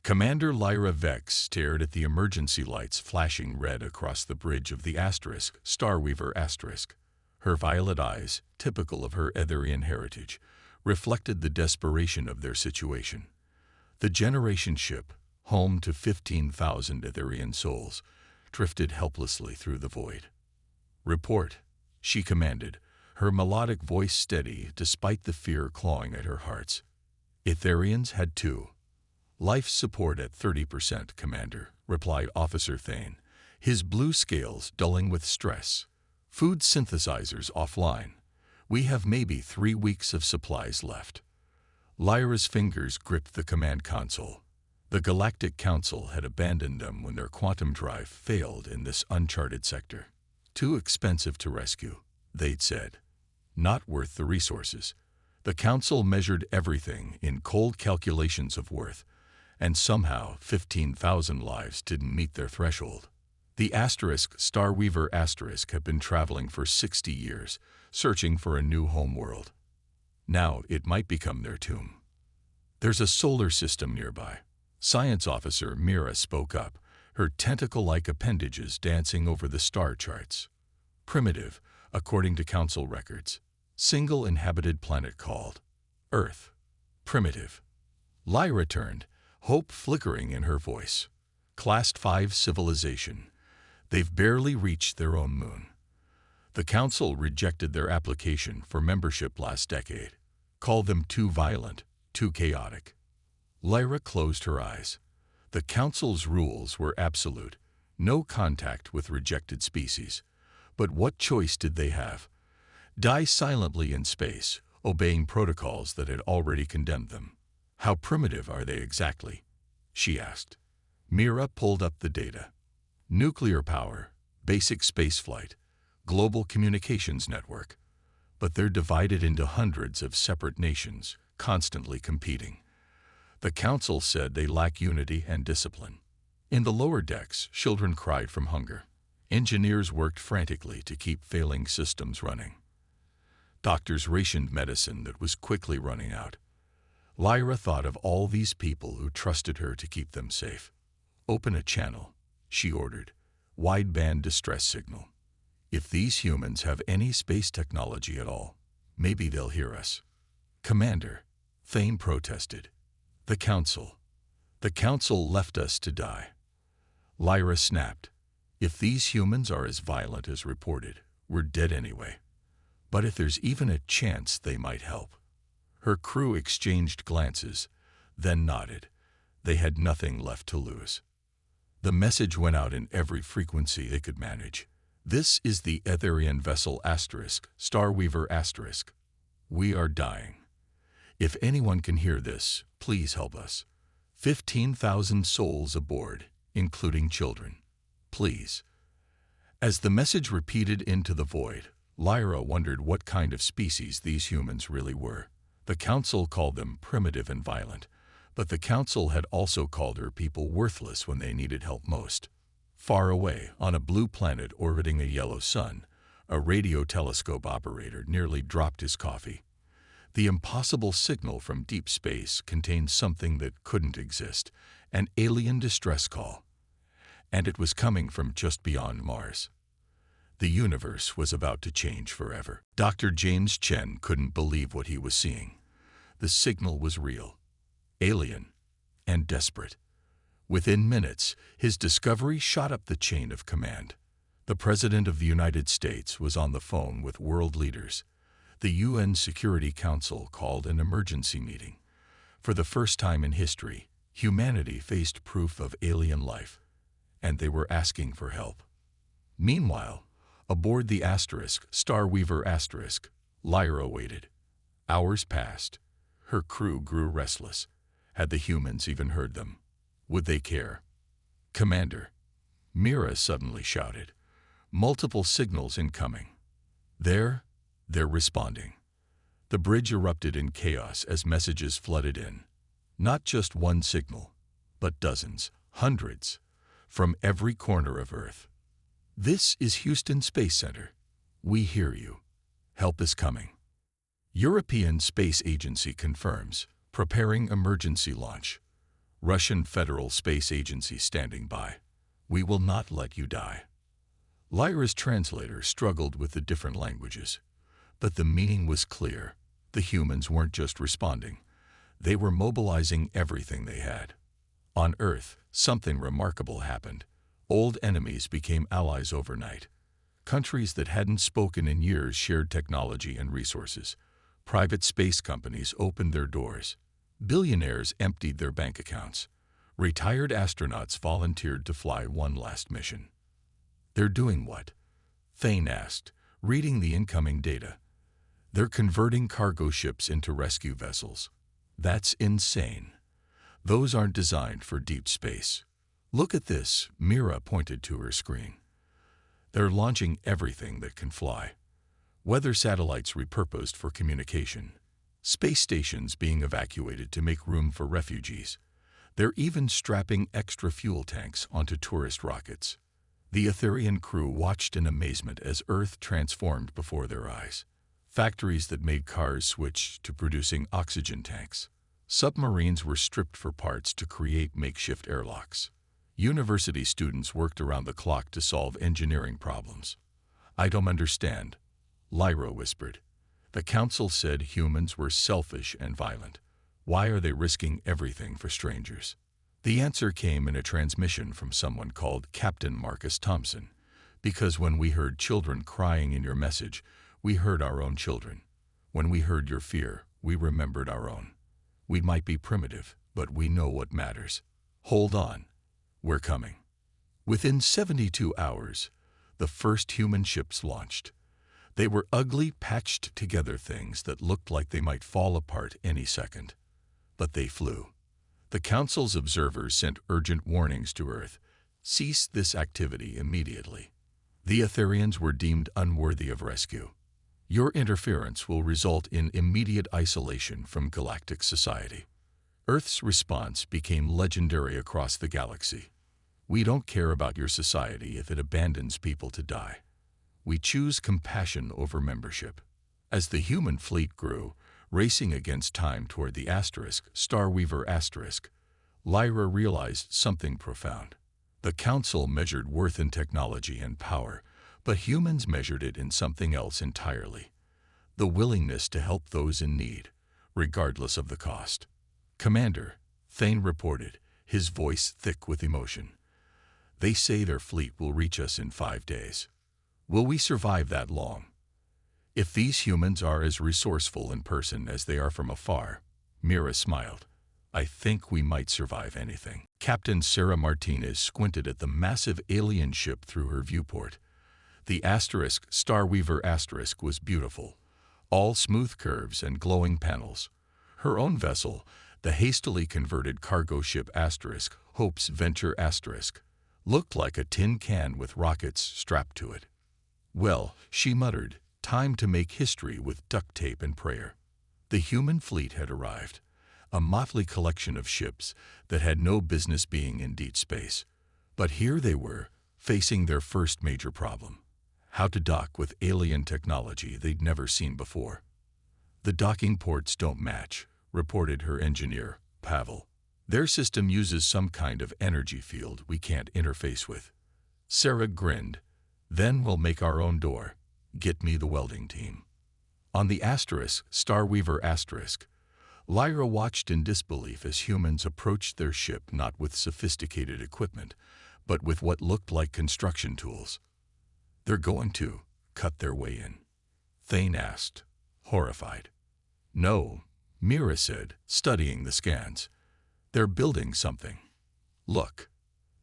Commander Lyra Vex stared at the emergency lights flashing red across the bridge of the asterisk, Starweaver asterisk. Her violet eyes, typical of her Etherian heritage, reflected the desperation of their situation. The Generation ship, home to 15,000 Etherian souls, drifted helplessly through the void. "Report," she commanded, her melodic voice steady despite the fear clawing at her heart. "Etherians had two. Life support at 30%, Commander," replied Officer Thane, his blue scales dulling with stress. "Food synthesizers offline. We have maybe 3 weeks of supplies left." Lyra's fingers gripped the command console. The Galactic Council had abandoned them when their quantum drive failed in this uncharted sector. "Too expensive to rescue," they'd said. "Not worth the resources." The Council measured everything in cold calculations of worth, and somehow 15,000 lives didn't meet their threshold. The asterisk, Starweaver asterisk, had been traveling for 60 years, searching for a new homeworld. Now it might become their tomb. "There's a solar system nearby," Science Officer Mira spoke up, her tentacle-like appendages dancing over the star charts. "Primitive, according to Council records. Single inhabited planet called Earth. Primitive." Lyra turned, hope flickering in her voice. "Class 5 civilization. They've barely reached their own moon. The Council rejected their application for membership last decade. Called them too violent, too chaotic." Lyra closed her eyes. The Council's rules were absolute, no contact with rejected species. But what choice did they have? Die silently in space, obeying protocols that had already condemned them. "How primitive are they exactly?" she asked. Mira pulled up the data. "Nuclear power, basic spaceflight, global communications network. But they're divided into hundreds of separate nations, constantly competing." The Council said they lack unity and discipline. In the lower decks, children cried from hunger. Engineers worked frantically to keep failing systems running. Doctors rationed medicine that was quickly running out. Lyra thought of all these people who trusted her to keep them safe. "Open a channel," she ordered. "Wideband distress signal. If these humans have any space technology at all, maybe they'll hear us." "Commander," Thane protested. The Council left us to die." Lyra snapped. "If these humans are as violent as reported, we're dead anyway. But if there's even a chance they might help." Her crew exchanged glances, then nodded. They had nothing left to lose. The message went out in every frequency they could manage. "This is the Etherian vessel asterisk, Starweaver asterisk. We are dying. If anyone can hear this, please help us. 15,000 souls aboard, including children. Please." As the message repeated into the void, Lyra wondered what kind of species these humans really were. The Council called them primitive and violent, but the Council had also called her people worthless when they needed help most. Far away, on a blue planet orbiting a yellow sun, a radio telescope operator nearly dropped his coffee. The impossible signal from deep space contained something that couldn't exist, an alien distress call. And it was coming from just beyond Mars. The universe was about to change forever. Dr. James Chen couldn't believe what he was seeing. The signal was real, alien, and desperate. Within minutes, his discovery shot up the chain of command. The President of the United States was on the phone with world leaders. The UN Security Council called an emergency meeting. For the first time in history, humanity faced proof of alien life, and they were asking for help. Meanwhile, aboard the asterisk, Starweaver asterisk, Lyra waited. Hours passed. Her crew grew restless. Had the humans even heard them? Would they care? "Commander," Mira suddenly shouted. "Multiple signals incoming." They're responding." The bridge erupted in chaos as messages flooded in. Not just one signal, but dozens, hundreds, from every corner of Earth. "This is Houston Space Center. We hear you. Help is coming. European Space Agency confirms, preparing emergency launch. Russian Federal Space Agency standing by. We will not let you die. Lyra's translator struggled with the different languages, but the meaning was clear. The humans weren't just responding. They were mobilizing everything they had. On Earth, something remarkable happened. Old enemies became allies overnight. Countries that hadn't spoken in years shared technology and resources. Private space companies opened their doors. Billionaires emptied their bank accounts. Retired astronauts volunteered to fly one last mission. They're doing what? Thane asked, reading the incoming data. They're converting cargo ships into rescue vessels. That's insane. Those aren't designed for deep space. Look at this, Mira pointed to her screen. They're launching everything that can fly. Weather satellites repurposed for communication. Space stations being evacuated to make room for refugees. They're even strapping extra fuel tanks onto tourist rockets. The Etherian crew watched in amazement as Earth transformed before their eyes. Factories that made cars switched to producing oxygen tanks. Submarines were stripped for parts to create makeshift airlocks. University students worked around the clock to solve engineering problems. I don't understand, Lyra whispered. The council said humans were selfish and violent. Why are they risking everything for strangers? The answer came in a transmission from someone called Captain Marcus Thompson. Because when we heard children crying in your message, we heard our own children. When we heard your fear, we remembered our own. We might be primitive, but we know what matters. Hold on. We're coming. Within 72 hours, the first human ships launched. They were ugly, patched-together things that looked like they might fall apart any second. But they flew. The Council's observers sent urgent warnings to Earth. Cease this activity immediately. The Etherians were deemed unworthy of rescue. Your interference will result in immediate isolation from galactic society. Earth's response became legendary across the galaxy. We don't care about your society if it abandons people to die. We choose compassion over membership. As the human fleet grew, racing against time toward the Starweaver*, Lyra realized something profound. The Council measured worth in technology and power, but humans measured it in something else entirely. The willingness to help those in need, regardless of the cost. Commander, Thane reported, his voice thick with emotion. They say their fleet will reach us in 5 days. Will we survive that long? If these humans are as resourceful in person as they are from afar, Mira smiled. I think we might survive anything. Captain Sarah Martinez squinted at the massive alien ship through her viewport. The Starweaver* was beautiful, all smooth curves and glowing panels. Her own vessel, the hastily converted cargo ship Hope's Venture*, looked like a tin can with rockets strapped to it. Well, she muttered, time to make history with duct tape and prayer. The human fleet had arrived, a motley collection of ships that had no business being in deep space. But here they were, facing their first major problem: how to dock with alien technology they'd never seen before. The docking ports don't match, reported her engineer, Pavel. Their system uses some kind of energy field we can't interface with. Sarah grinned. Then we'll make our own door. Get me the welding team. On the Starweaver*, Lyra watched in disbelief as humans approached their ship not with sophisticated equipment, but with what looked like construction tools. They're going to cut their way in? Thane asked, horrified. No, Mira said, studying the scans. They're building something. Look.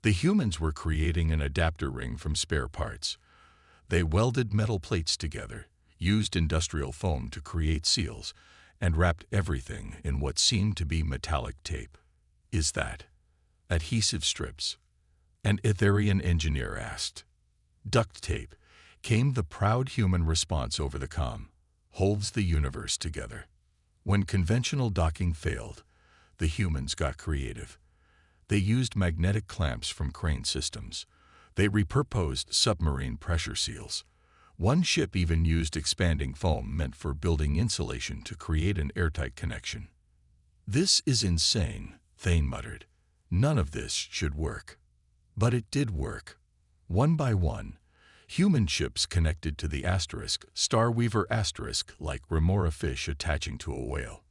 The humans were creating an adapter ring from spare parts. They welded metal plates together, used industrial foam to create seals, and wrapped everything in what seemed to be metallic tape. Is that adhesive strips? An Etherian engineer asked. Duct tape, came the proud human response over the comm. Holds the universe together. When conventional docking failed, the humans got creative. They used magnetic clamps from crane systems. They repurposed submarine pressure seals. One ship even used expanding foam meant for building insulation to create an airtight connection. This is insane, Thane muttered. None of this should work. But it did work. One by one, human ships connected to the asterisk, Starweaver asterisk, like remora fish attaching to a whale.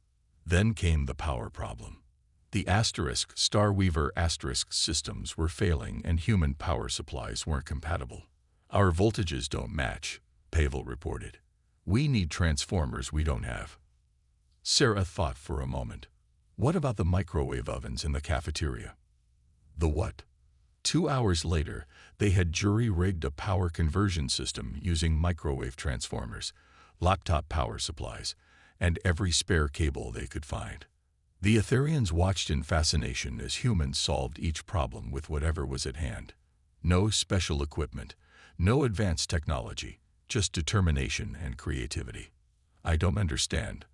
Then came the power problem. The asterisk, Starweaver asterisk systems were failing and human power supplies weren't compatible. Our voltages don't match, Pavel reported. We need transformers we don't have. Sarah thought for a moment. What about the microwave ovens in the cafeteria? The what? 2 hours later, they had jury-rigged a power conversion system using microwave transformers, laptop power supplies, and every spare cable they could find. The Etherians watched in fascination as humans solved each problem with whatever was at hand. No special equipment, no advanced technology, just determination and creativity. I don't understand,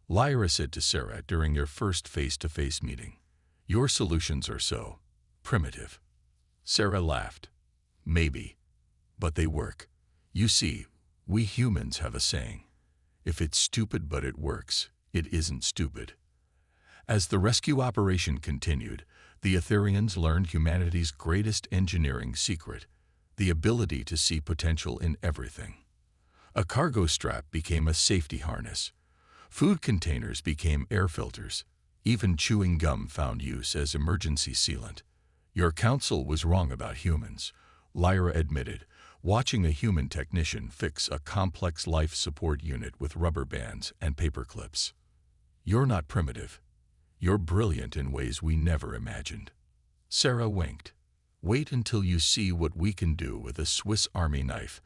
Lyra said to Sarah during their first face-to-face meeting. Your solutions are so primitive. Sarah laughed. Maybe, but they work. You see, we humans have a saying. If it's stupid but it works, it isn't stupid. As the rescue operation continued, the Etherians learned humanity's greatest engineering secret, the ability to see potential in everything. A cargo strap became a safety harness. Food containers became air filters. Even chewing gum found use as emergency sealant. Your counsel was wrong about humans, Lyra admitted, watching a human technician fix a complex life support unit with rubber bands and paper clips. You're not primitive. You're brilliant in ways we never imagined. Sarah winked. Wait until you see what we can do with a Swiss Army knife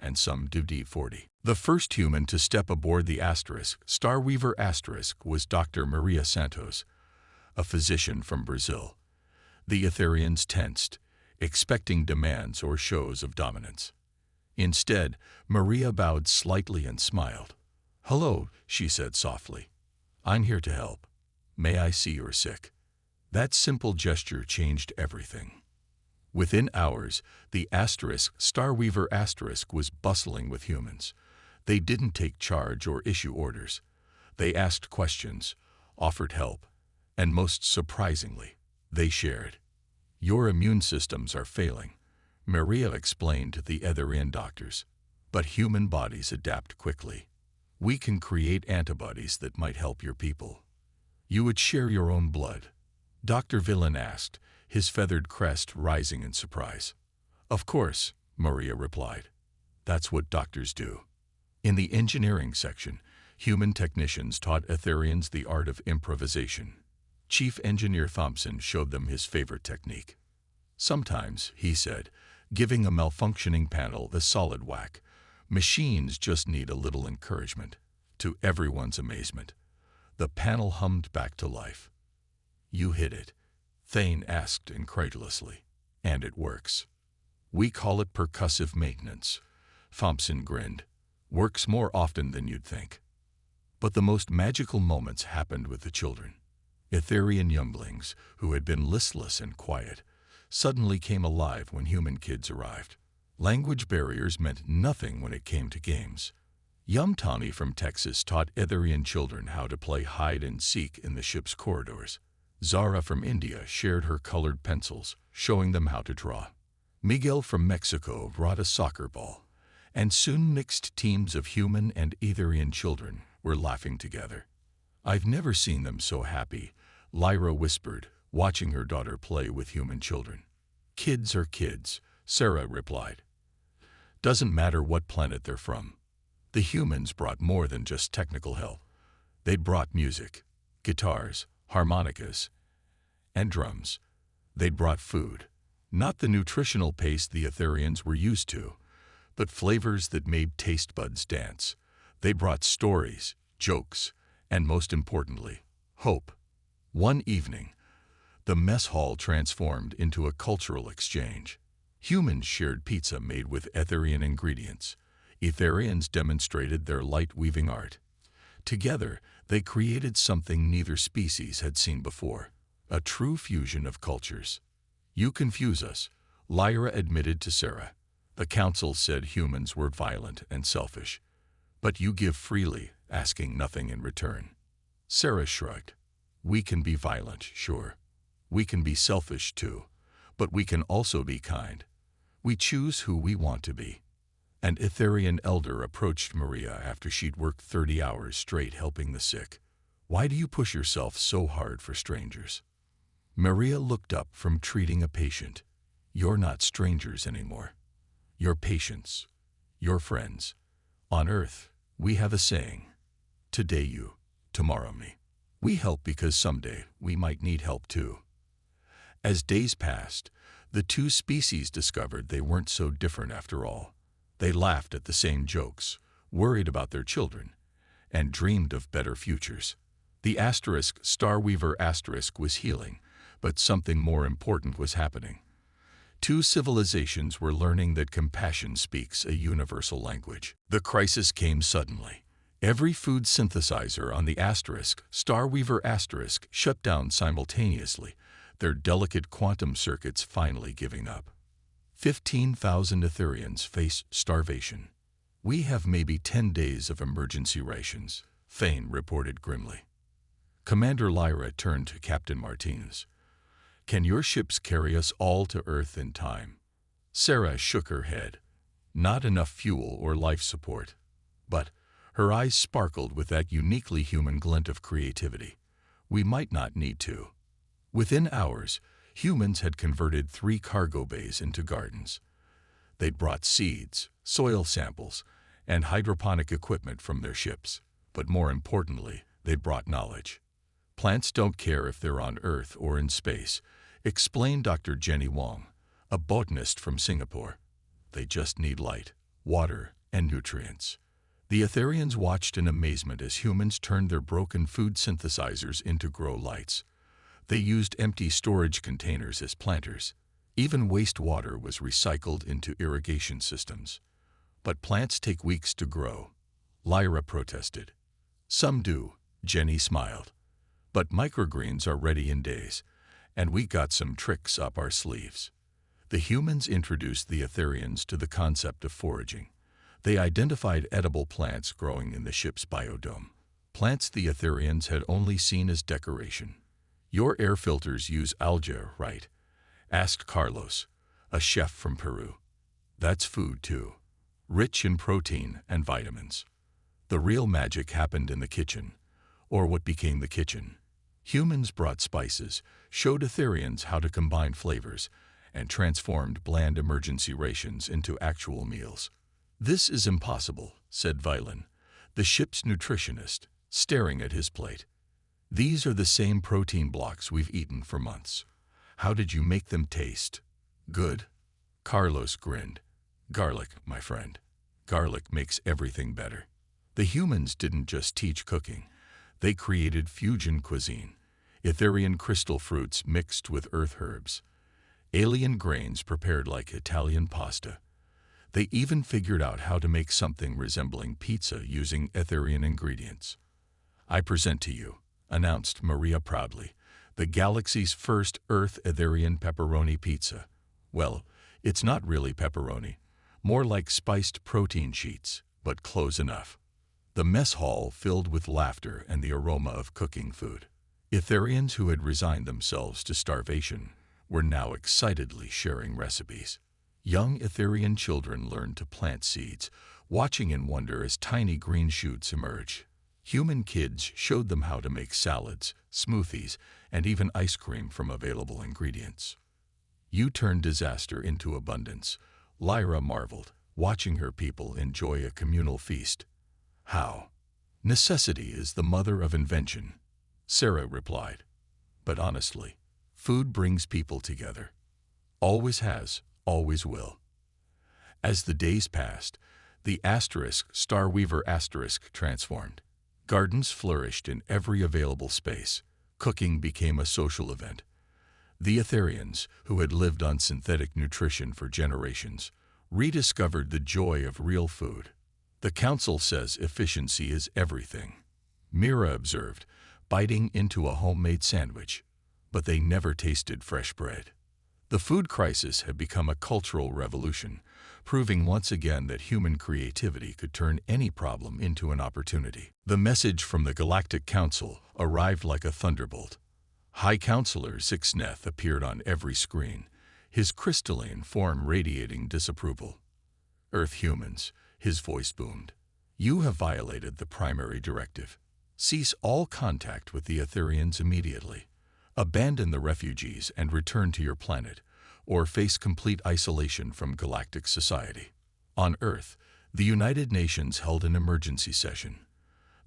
and some WD-40. The first human to step aboard the asterisk, Starweaver asterisk, was Dr. Maria Santos, a physician from Brazil. The Etherians tensed, expecting demands or shows of dominance. Instead, Maria bowed slightly and smiled. Hello, she said softly. I'm here to help. May I see you're sick? That simple gesture changed everything. Within hours, the asterisk, Starweaver asterisk, was bustling with humans. They didn't take charge or issue orders. They asked questions, offered help, and most surprisingly, they shared. Your immune systems are failing, Maria explained to the Etherian doctors. But human bodies adapt quickly. We can create antibodies that might help your people. You would share your own blood? Dr. Villain asked, his feathered crest rising in surprise. Of course, Maria replied. That's what doctors do. In the engineering section, human technicians taught Etherians the art of improvisation. Chief Engineer Thompson showed them his favorite technique. Sometimes, he said, giving a malfunctioning panel the solid whack, machines just need a little encouragement. To everyone's amazement, the panel hummed back to life. You hit it, Thane asked incredulously. And it works. We call it percussive maintenance. Thompson grinned. Works more often than you'd think. But the most magical moments happened with the children. Etherian younglings, who had been listless and quiet, suddenly came alive when human kids arrived. Language barriers meant nothing when it came to games. Yumtani from Texas taught Etherian children how to play hide-and-seek in the ship's corridors. Zara from India shared her colored pencils, showing them how to draw. Miguel from Mexico brought a soccer ball, and soon mixed teams of human and Etherian children were laughing together. I've never seen them so happy, Lyra whispered, watching her daughter play with human children. Kids are kids, Sarah replied. Doesn't matter what planet they're from. The humans brought more than just technical help. They'd brought music, guitars, harmonicas, and drums. They'd brought food, not the nutritional paste the Etherians were used to, but flavors that made taste buds dance. They brought stories, jokes, and most importantly, hope. One evening, the mess hall transformed into a cultural exchange. Humans shared pizza made with Etherian ingredients. Etherians demonstrated their light-weaving art. Together, they created something neither species had seen before, a true fusion of cultures. You confuse us, Lyra admitted to Sarah. The council said humans were violent and selfish. But you give freely, asking nothing in return. Sarah shrugged. We can be violent, sure. We can be selfish too, but we can also be kind. We choose who we want to be. An Etherian elder approached Maria after she'd worked 30 hours straight helping the sick. Why do you push yourself so hard for strangers? Maria looked up from treating a patient. You're not strangers anymore. You're patients. You're friends. On Earth, we have a saying, today you, tomorrow me. We help because someday we might need help too. As days passed, the two species discovered they weren't so different after all. They laughed at the same jokes, worried about their children, and dreamed of better futures. The Starweaver was healing, but something more important was happening. Two civilizations were learning that compassion speaks a universal language. The crisis came suddenly. Every food synthesizer on the Starweaver shut down simultaneously, their delicate quantum circuits finally giving up. 15,000 Etherians face starvation. We have maybe 10 days of emergency rations, Thane reported grimly. Commander Lyra turned to Captain Martinez. Can your ships carry us all to Earth in time? Sarah shook her head. Not enough fuel or life support. But her eyes sparkled with that uniquely human glint of creativity. We might not need to. Within hours, humans had converted 3 cargo bays into gardens. They'd brought seeds, soil samples, and hydroponic equipment from their ships. But more importantly, they'd brought knowledge. Plants don't care if they're on Earth or in space, explained Dr. Jenny Wong, a botanist from Singapore. They just need light, water, and nutrients. The Etherians watched in amazement as humans turned their broken food synthesizers into grow lights. They used empty storage containers as planters. Even wastewater was recycled into irrigation systems. But plants take weeks to grow, Lyra protested. Some do, Jenny smiled. But microgreens are ready in days, and we got some tricks up our sleeves. The humans introduced the Etherians to the concept of foraging. They identified edible plants growing in the ship's biodome. Plants the Etherians had only seen as decoration. Your air filters use algae, right? Asked Carlos, a chef from Peru. That's food too, rich in protein and vitamins. The real magic happened in the kitchen, or what became the kitchen. Humans brought spices, showed Etherians how to combine flavors, and transformed bland emergency rations into actual meals. This is impossible, said Violin, the ship's nutritionist, staring at his plate. These are the same protein blocks we've eaten for months. How did you make them taste? Good? Carlos grinned. Garlic, my friend. Garlic makes everything better. The humans didn't just teach cooking. They created fusion cuisine, Etherian crystal fruits mixed with earth herbs, alien grains prepared like Italian pasta. They even figured out how to make something resembling pizza using Etherian ingredients. I present to you, announced Maria proudly, the galaxy's first Earth Etherian pepperoni pizza. Well, it's not really pepperoni, more like spiced protein sheets, but close enough. The mess hall filled with laughter and the aroma of cooking food. Etherians who had resigned themselves to starvation were now excitedly sharing recipes. Young Etherian children learned to plant seeds, watching in wonder as tiny green shoots emerged. Human kids showed them how to make salads, smoothies, and even ice cream from available ingredients. You turned disaster into abundance, Lyra marveled, watching her people enjoy a communal feast. How? Necessity is the mother of invention, Sarah replied. But honestly, food brings people together. Always has, always will. As the days passed, the Starweaver transformed. Gardens flourished in every available space. Cooking became a social event. The Etherians, who had lived on synthetic nutrition for generations, rediscovered the joy of real food. The council says efficiency is everything, Mira observed, biting into a homemade sandwich. But they never tasted fresh bread. The food crisis had become a cultural revolution, proving once again that human creativity could turn any problem into an opportunity. The message from the Galactic Council arrived like a thunderbolt. High Counselor Sixneth appeared on every screen, his crystalline form radiating disapproval. Earth humans, his voice boomed. You have violated the primary directive. Cease all contact with the Etherians immediately. Abandon the refugees and return to your planet, or face complete isolation from galactic society. On Earth, the United Nations held an emergency session.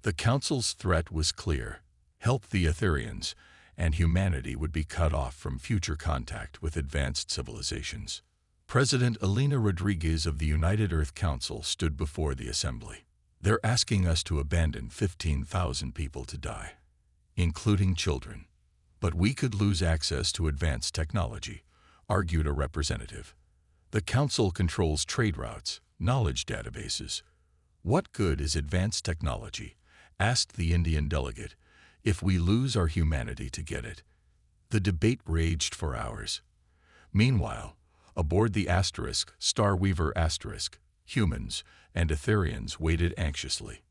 The Council's threat was clear: help the Etherians, and humanity would be cut off from future contact with advanced civilizations. President Elena Rodriguez of the United Earth Council stood before the assembly. They're asking us to abandon 15,000 people to die, including children. But we could lose access to advanced technology, argued a representative. The Council controls trade routes, knowledge databases. What good is advanced technology, asked the Indian delegate, if we lose our humanity to get it? The debate raged for hours. Meanwhile, aboard the Starweaver humans and Etherians waited anxiously.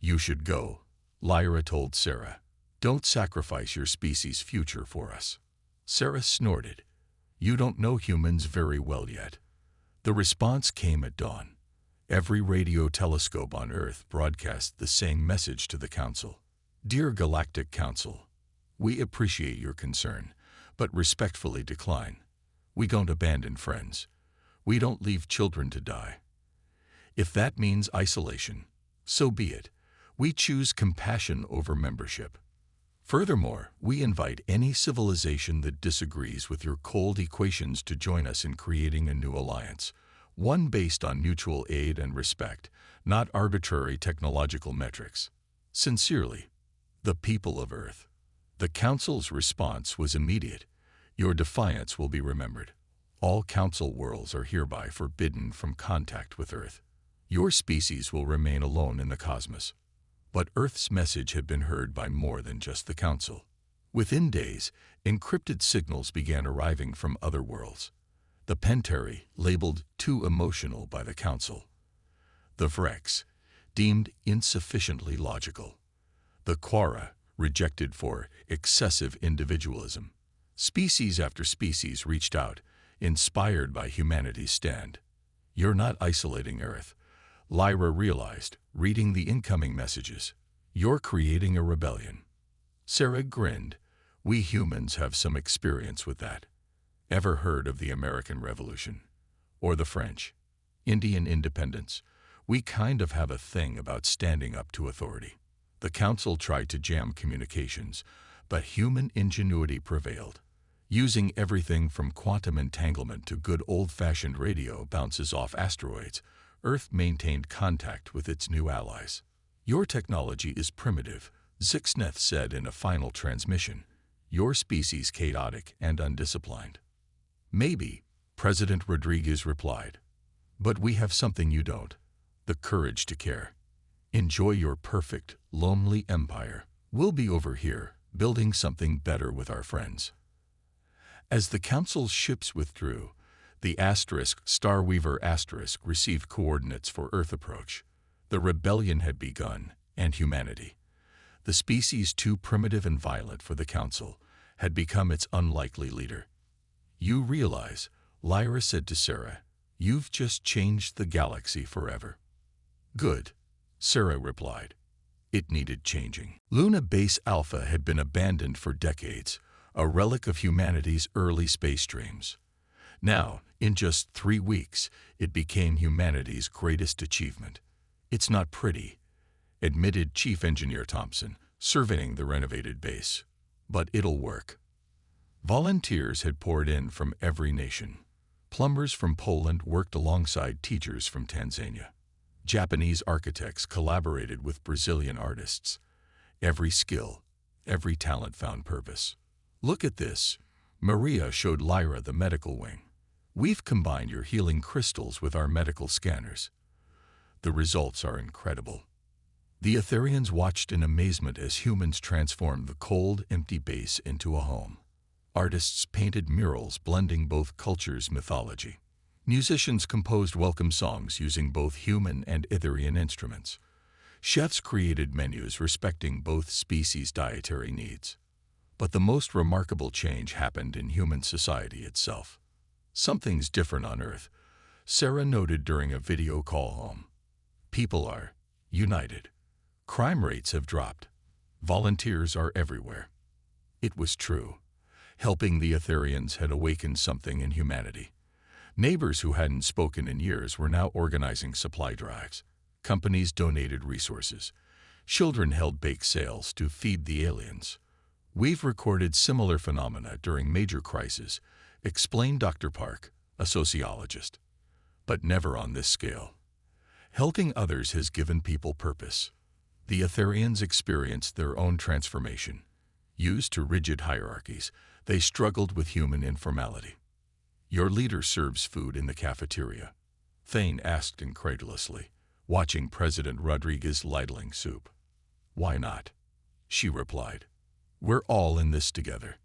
You should go, Lyra told Sarah. Don't sacrifice your species' future for us. Sarah snorted. You don't know humans very well yet. The response came at dawn. Every radio telescope on Earth broadcast the same message to the Council. Dear Galactic Council, we appreciate your concern, but respectfully decline. We don't abandon friends. We don't leave children to die. If that means isolation, so be it. We choose compassion over membership. Furthermore, we invite any civilization that disagrees with your cold equations to join us in creating a new alliance, one based on mutual aid and respect, not arbitrary technological metrics. Sincerely, the people of Earth. The Council's response was immediate. Your defiance will be remembered. All Council worlds are hereby forbidden from contact with Earth. Your species will remain alone in the cosmos. But Earth's message had been heard by more than just the Council. Within days, encrypted signals began arriving from other worlds. The Pentari, labeled too emotional by the Council. The Vrex, deemed insufficiently logical. The Quara, rejected for excessive individualism. Species after species reached out, inspired by humanity's stand. You're not isolating Earth, Lyra realized, reading the incoming messages. You're creating a rebellion. Sarah grinned. We humans have some experience with that. Ever heard of the American Revolution? Or the French? Indian independence? We kind of have a thing about standing up to authority. The Council tried to jam communications, but human ingenuity prevailed. Using everything from quantum entanglement to good old-fashioned radio bounces off asteroids, Earth maintained contact with its new allies. Your technology is primitive, Zixneth said in a final transmission. Your species chaotic and undisciplined. Maybe, President Rodriguez replied. But we have something you don't. The courage to care. Enjoy your perfect, lonely empire. We'll be over here, building something better with our friends. As the Council's ships withdrew, the Starweaver received coordinates for Earth approach. The rebellion had begun, and humanity, the species too primitive and violent for the Council, had become its unlikely leader. You realize, Lyra said to Sarah, you've just changed the galaxy forever. Good, Sarah replied. It needed changing. Luna Base Alpha had been abandoned for decades, a relic of humanity's early space dreams. Now, in just 3 weeks, it became humanity's greatest achievement. It's not pretty, admitted Chief Engineer Thompson, surveying the renovated base. But it'll work. Volunteers had poured in from every nation. Plumbers from Poland worked alongside teachers from Tanzania. Japanese architects collaborated with Brazilian artists. Every skill, every talent found purpose. Look at this. Maria showed Lyra the medical wing. We've combined your healing crystals with our medical scanners. The results are incredible. The Etherians watched in amazement as humans transformed the cold, empty base into a home. Artists painted murals blending both cultures' mythology. Musicians composed welcome songs using both human and Etherian instruments. Chefs created menus respecting both species' dietary needs. But the most remarkable change happened in human society itself. Something's different on Earth, Sarah noted during a video call home. People are united. Crime rates have dropped. Volunteers are everywhere. It was true. Helping the Etherians had awakened something in humanity. Neighbors who hadn't spoken in years were now organizing supply drives. Companies donated resources. Children held bake sales to feed the aliens. We've recorded similar phenomena during major crises, explained Dr. Park, a sociologist. But never on this scale. Helping others has given people purpose. The Etherians experienced their own transformation. Used to rigid hierarchies, they struggled with human informality. Your leader serves food in the cafeteria, Thane asked incredulously, watching President Rodriguez ladling soup. Why not? She replied. We're all in this together.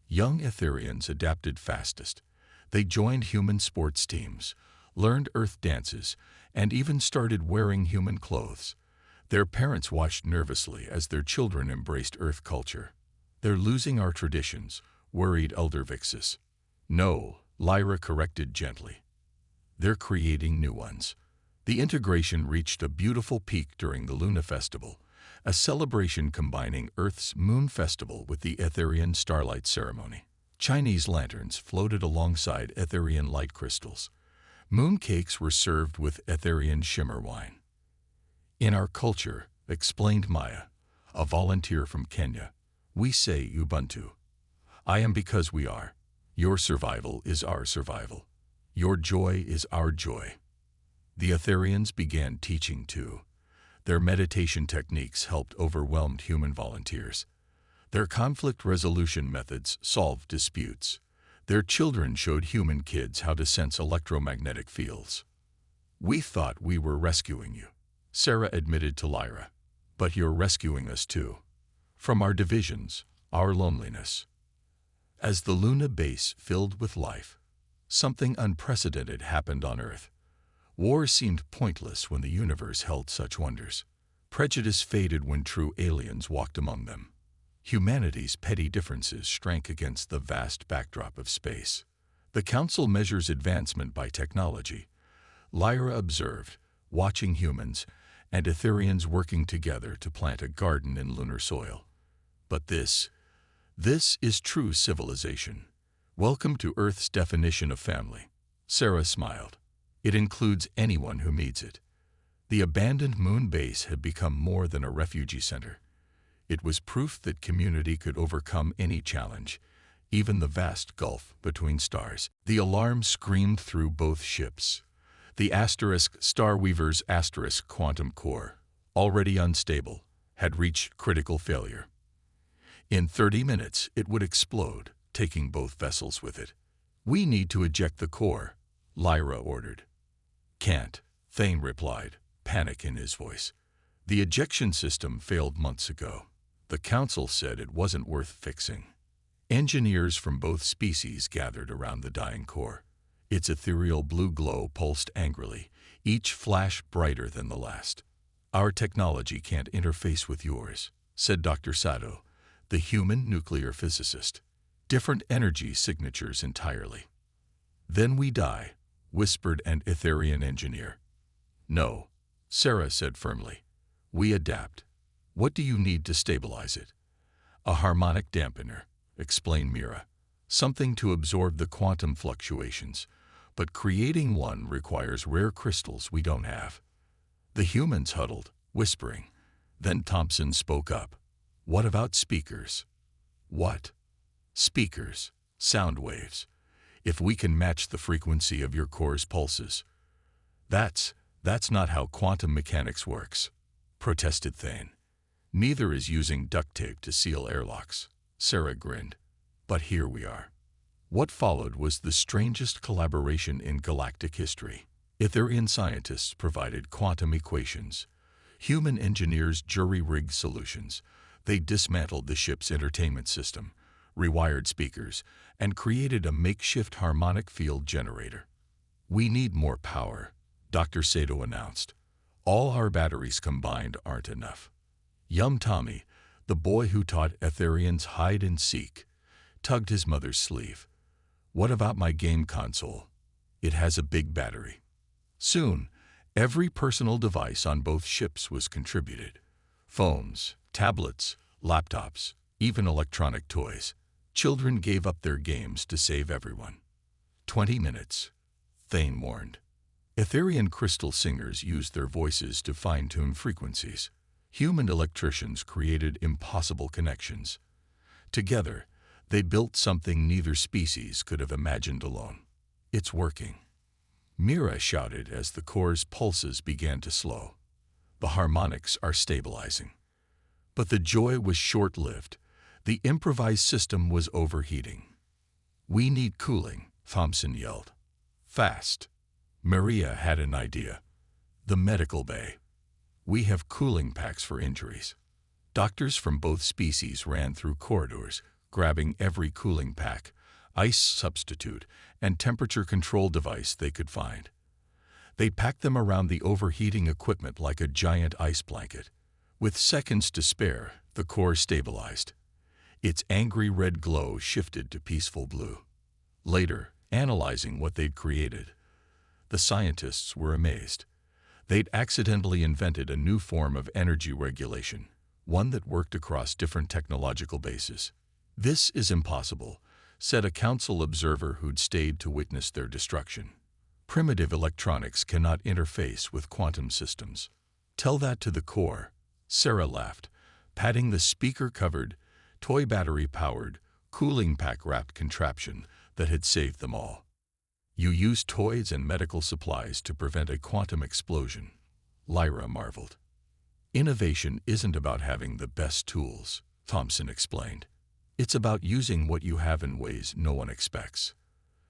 Young Etherians adapted fastest. They joined human sports teams, learned Earth dances, and even started wearing human clothes. Their parents watched nervously as their children embraced Earth culture. They're losing our traditions, worried Elder Vixis. No, Lyra corrected gently. They're creating new ones. The integration reached a beautiful peak during the Luna Festival, a celebration combining Earth's Moon Festival with the Etherian Starlight Ceremony. Chinese lanterns floated alongside Etherian light crystals. Moon cakes were served with Etherian shimmer wine. In our culture, explained Maya, a volunteer from Kenya, we say Ubuntu. I am because we are. Your survival is our survival. Your joy is our joy. The Etherians began teaching too. Their meditation techniques helped overwhelmed human volunteers. Their conflict resolution methods solved disputes. Their children showed human kids how to sense electromagnetic fields. We thought we were rescuing you, Sarah admitted to Lyra. But you're rescuing us too. From our divisions, our loneliness. As the Luna base filled with life, something unprecedented happened on Earth. War seemed pointless when the universe held such wonders. Prejudice faded when true aliens walked among them. Humanity's petty differences shrank against the vast backdrop of space. The Council measures advancement by technology. Lyra observed, watching humans and Etherians working together to plant a garden in lunar soil. But this is true civilization. Welcome to Earth's definition of family. Sarah smiled. It includes anyone who needs it. The abandoned moon base had become more than a refugee center. It was proof that community could overcome any challenge, even the vast gulf between stars. The alarm screamed through both ships. The Starweaver's quantum core, already unstable, had reached critical failure. In 30 minutes, it would explode, taking both vessels with it. We need to eject the core, Lyra ordered. Can't, Thane replied, panic in his voice. The ejection system failed months ago. The Council said it wasn't worth fixing. Engineers from both species gathered around the dying core. Its ethereal blue glow pulsed angrily, each flash brighter than the last. Our technology can't interface with yours, said Dr. Sato, the human nuclear physicist. Different energy signatures entirely. Then we die, whispered an Etherian engineer. No, Sarah said firmly. We adapt. What do you need to stabilize it? A harmonic dampener, explained Mira. Something to absorb the quantum fluctuations. But creating one requires rare crystals we don't have. The humans huddled, whispering. Then Thompson spoke up. What about speakers? What? Speakers, sound waves. If we can match the frequency of your core's pulses. That's not how quantum mechanics works, protested Thane. Neither is using duct tape to seal airlocks, Sarah grinned. But here we are. What followed was the strangest collaboration in galactic history. Etherian scientists provided quantum equations. Human engineers jury-rigged solutions. They dismantled the ship's entertainment system, rewired speakers, and created a makeshift harmonic field generator. We need more power, Dr. Sato announced. All our batteries combined aren't enough. Yum Tommy, The boy who taught Etherians hide and seek tugged his mother's sleeve. "What about my game console? It has a big battery." Soon, every personal device on both ships was contributed. Phones, tablets, laptops, even electronic toys. Children gave up their games to save everyone. 20 minutes, Thane warned. Etherian crystal singers used their voices to fine-tune frequencies. Human electricians created impossible connections. Together, they built something neither species could have imagined alone. "It's working," Mira shouted as the core's pulses began to slow. "The harmonics are stabilizing." But the joy was short-lived. The improvised system was overheating. "We need cooling," Thompson yelled. "Fast." Maria had an idea. "The medical bay. We have cooling packs for injuries." Doctors from both species ran through corridors, grabbing every cooling pack, ice substitute, and temperature control device they could find. They packed them around the overheating equipment like a giant ice blanket. With seconds to spare, the core stabilized. Its angry red glow shifted to peaceful blue. Later, analyzing what they'd created, the scientists were amazed. They'd accidentally invented a new form of energy regulation, one that worked across different technological bases. "This is impossible," said a council observer who'd stayed to witness their destruction. "Primitive electronics cannot interface with quantum systems." "Tell that to the core," Sarah laughed, patting the speaker-covered, toy battery-powered, cooling pack-wrapped contraption that had saved them all. "You use toys and medical supplies to prevent a quantum explosion," Lyra marveled. "Innovation isn't about having the best tools," Thompson explained. "It's about using what you have in ways no one expects."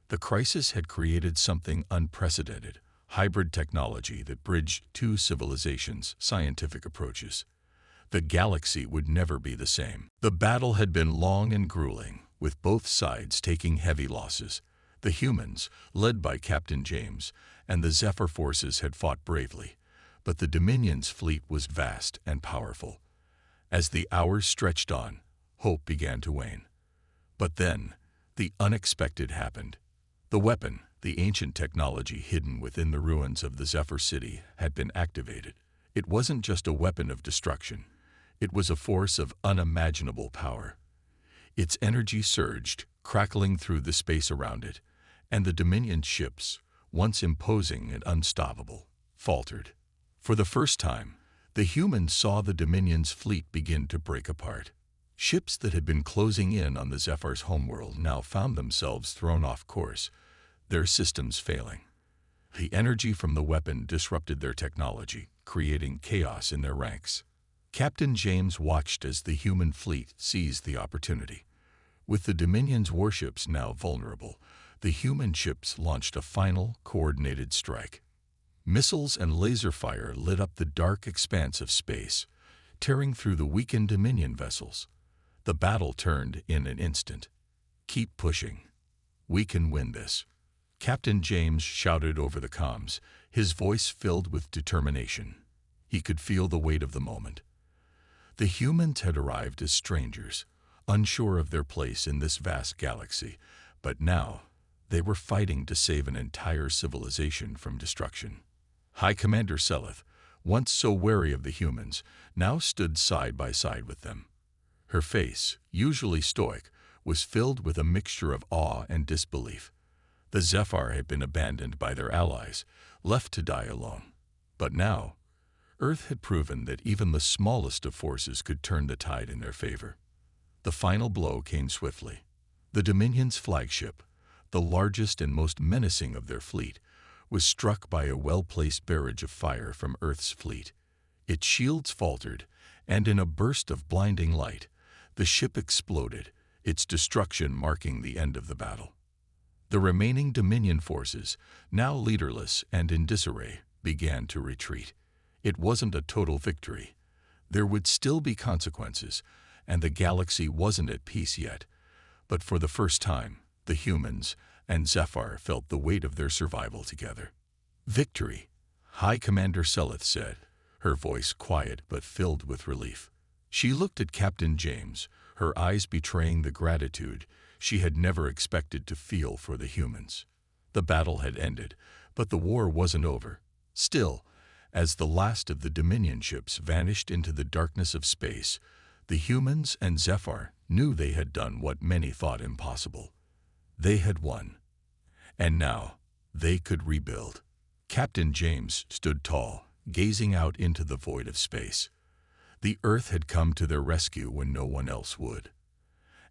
The crisis had created something unprecedented, hybrid technology that bridged two civilizations' scientific approaches. The galaxy would never be the same. The battle had been long and grueling, with both sides taking heavy losses. The humans, led by Captain James, and the Zephyr forces had fought bravely, but the Dominion's fleet was vast and powerful. As the hours stretched on, hope began to wane. But then, the unexpected happened. The weapon, the ancient technology hidden within the ruins of the Zephyr city, had been activated. It wasn't just a weapon of destruction. It was a force of unimaginable power. Its energy surged, crackling through the space around it, and the Dominion ships, once imposing and unstoppable, faltered. For the first time, the humans saw the Dominion's fleet begin to break apart. Ships that had been closing in on the Zephyr's homeworld now found themselves thrown off course, their systems failing. The energy from the weapon disrupted their technology, creating chaos in their ranks. Captain James watched as the human fleet seized the opportunity. With the Dominion's warships now vulnerable, the human ships launched a final, coordinated strike. Missiles and laser fire lit up the dark expanse of space, tearing through the weakened Dominion vessels. The battle turned in an instant. "Keep pushing. We can win this," Captain James shouted over the comms, his voice filled with determination. He could feel the weight of the moment. The humans had arrived as strangers, unsure of their place in this vast galaxy, but now they were fighting to save an entire civilization from destruction. High Commander Seleth, once so wary of the humans, now stood side by side with them. Her face, usually stoic, was filled with a mixture of awe and disbelief. The Zephyr had been abandoned by their allies, left to die alone. But now, Earth had proven that even the smallest of forces could turn the tide in their favor. The final blow came swiftly. The Dominion's flagship, the largest and most menacing of their fleet, was struck by a well-placed barrage of fire from Earth's fleet. Its shields faltered, and in a burst of blinding light, the ship exploded, its destruction marking the end of the battle. The remaining Dominion forces, now leaderless and in disarray, began to retreat. It wasn't a total victory. There would still be consequences, and the galaxy wasn't at peace yet. But for the first time, the humans and Zephyr felt the weight of their survival together. "Victory," High Commander Seleth said, her voice quiet but filled with relief. She looked at Captain James, her eyes betraying the gratitude she had never expected to feel for the humans. The battle had ended, but the war wasn't over. Still, as the last of the Dominion ships vanished into the darkness of space, the humans and Zephyr knew they had done what many thought impossible. They had won. And now, they could rebuild. Captain James stood tall, gazing out into the void of space. The Earth had come to their rescue when no one else would.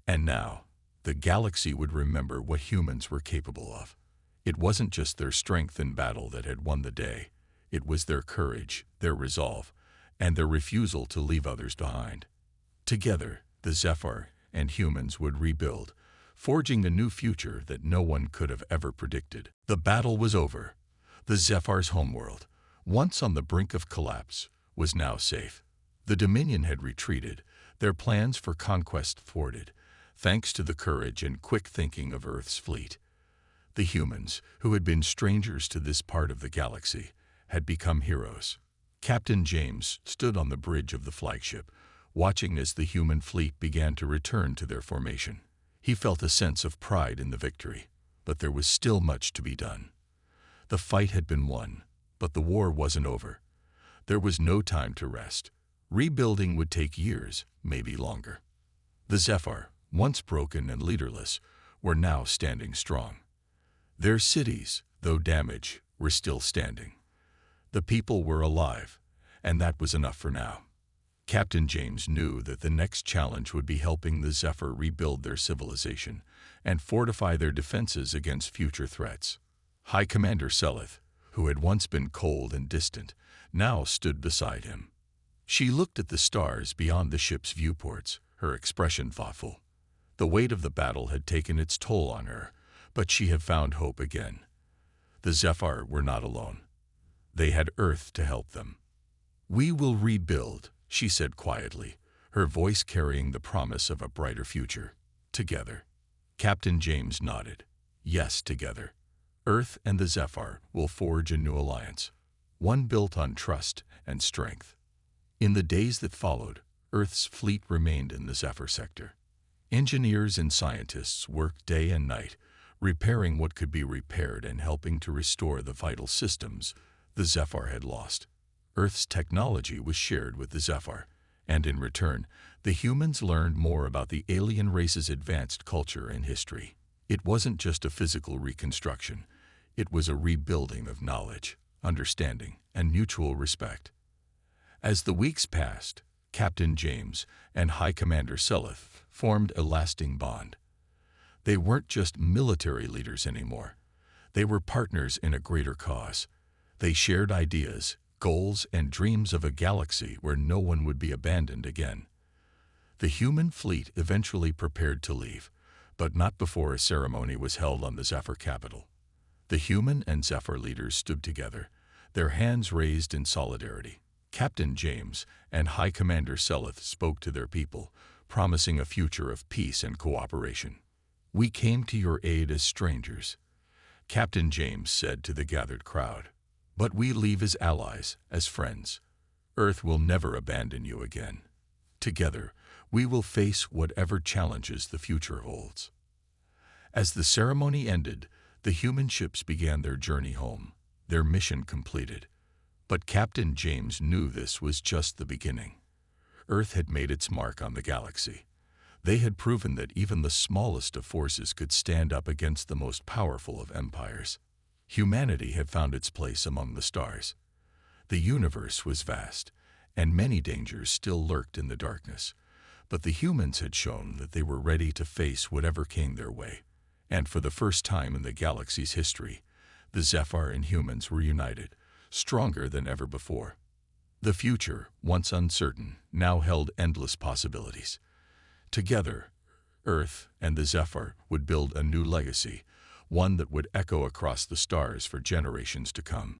And now, the galaxy would remember what humans were capable of. It wasn't just their strength in battle that had won the day. It was their courage, their resolve, and their refusal to leave others behind. Together, the Zephyr and humans would rebuild, forging a new future that no one could have ever predicted. The battle was over. The Zephyr's homeworld, once on the brink of collapse, was now safe. The Dominion had retreated, their plans for conquest thwarted, thanks to the courage and quick thinking of Earth's fleet. The humans, who had been strangers to this part of the galaxy, had become heroes. Captain James stood on the bridge of the flagship, watching as the human fleet began to return to their formation. He felt a sense of pride in the victory, but there was still much to be done. The fight had been won, but the war wasn't over. There was no time to rest. Rebuilding would take years, maybe longer. The Zephyr, once broken and leaderless, were now standing strong. Their cities, though damaged, were still standing. The people were alive, and that was enough for now. Captain James knew that the next challenge would be helping the Zephyr rebuild their civilization and fortify their defenses against future threats. High Commander Seleth, who had once been cold and distant, now stood beside him. She looked at the stars beyond the ship's viewports, her expression thoughtful. The weight of the battle had taken its toll on her, but she had found hope again. The Zephyr were not alone. They had Earth to help them. "We will rebuild," she said quietly, her voice carrying the promise of a brighter future. "Together." Captain James nodded. "Yes, together. Earth and the Zephyr will forge a new alliance, one built on trust and strength." In the days that followed, Earth's fleet remained in the Zephyr sector. Engineers and scientists worked day and night, repairing what could be repaired and helping to restore the vital systems the Zephyr had lost. Earth's technology was shared with the Zephyr, and in return, the humans learned more about the alien race's advanced culture and history. It wasn't just a physical reconstruction. It was a rebuilding of knowledge, understanding, and mutual respect. As the weeks passed, Captain James and High Commander Seleth formed a lasting bond. They weren't just military leaders anymore. They were partners in a greater cause. They shared ideas, goals, and dreams of a galaxy where no one would be abandoned again. The human fleet eventually prepared to leave, but not before a ceremony was held on the Zephyr capital. The human and Zephyr leaders stood together, their hands raised in solidarity. Captain James and High Commander Seleth spoke to their people, promising a future of peace and cooperation. "We came to your aid as strangers," Captain James said to the gathered crowd. "But we leave as allies, as friends. Earth will never abandon you again. Together, we will face whatever challenges the future holds." As the ceremony ended, the human ships began their journey home, their mission completed. But Captain James knew this was just the beginning. Earth had made its mark on the galaxy. They had proven that even the smallest of forces could stand up against the most powerful of empires. Humanity had found its place among the stars. The universe was vast, and many dangers still lurked in the darkness. But the humans had shown that they were ready to face whatever came their way. And for the first time in the galaxy's history, the Zephyr and humans were united, stronger than ever before. The future, once uncertain, now held endless possibilities. Together, Earth and the Zephyr would build a new legacy, one that would echo across the stars for generations to come.